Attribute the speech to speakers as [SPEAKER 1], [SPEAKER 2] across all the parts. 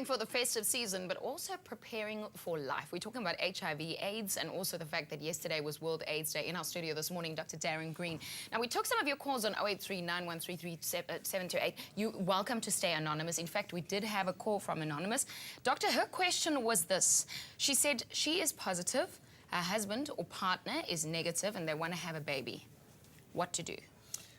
[SPEAKER 1] For the festive season, but also preparing for life. We're talking about HIV, AIDS, and also the fact that yesterday was World AIDS Day. In our studio this morning, Dr. Darren Green. Now, we took some of your calls on 083-9133-728. You're welcome to stay anonymous. In fact, we did have a call from Anonymous. Doctor, her question was this. She said she is positive, her husband or partner is negative, and they want to have a baby. What to do?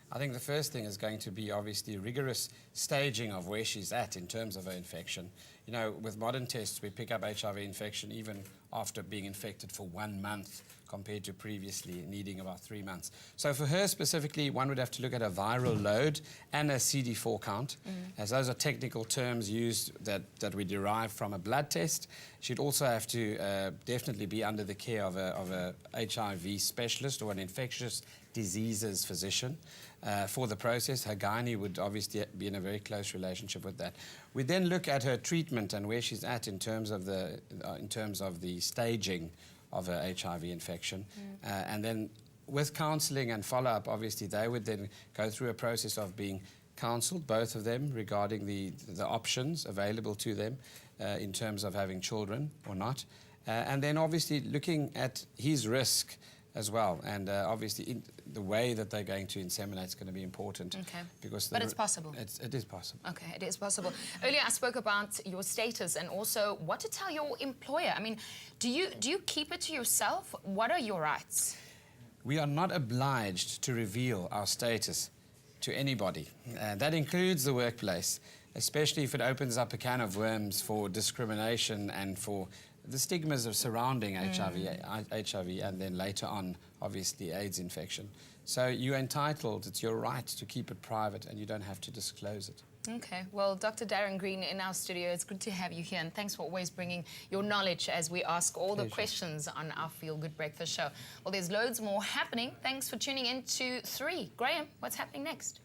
[SPEAKER 2] I think the first thing is going to be obviously rigorous staging of where she's at in terms of her infection. You know, with modern tests, we pick up HIV infection even after being infected for 1 month compared to previously needing about 3 months. So for her specifically, one would have to look at a viral load and a CD4 count, as those are technical terms used that we derive from a blood test. She'd also have to definitely be under the care of a HIV specialist or an infectious diseases physician for the process. Her gynae would obviously be in a very close relationship with that. We then look at her treatment and where she's at in terms of the staging of her HIV infection, and then with counselling and follow-up, obviously they would then go through a process of being counselled, both of them, regarding the options available to them in terms of having children or not, and then obviously looking at his risk as well, and obviously the way that they're going to inseminate is going to be important.
[SPEAKER 1] Okay.
[SPEAKER 2] Because
[SPEAKER 1] but it's possible.
[SPEAKER 2] It is possible.
[SPEAKER 1] Okay, it is possible. Earlier I spoke about your status and also what to tell your employer. I mean, do you keep it to yourself? What are your rights?
[SPEAKER 2] We are not obliged to reveal our status to anybody. That includes the workplace, especially if it opens up a can of worms for discrimination and for the stigmas of surrounding HIV and then later on, obviously, AIDS infection. So you're entitled, it's your right to keep it private and you don't have to disclose it.
[SPEAKER 1] Okay, well, Dr. Darren Green in our studio, it's good to have you here and thanks for always bringing your knowledge as we ask all the questions on our Feel Good Breakfast show. Well, there's loads more happening. Thanks for tuning in to 3. Graham, what's happening next?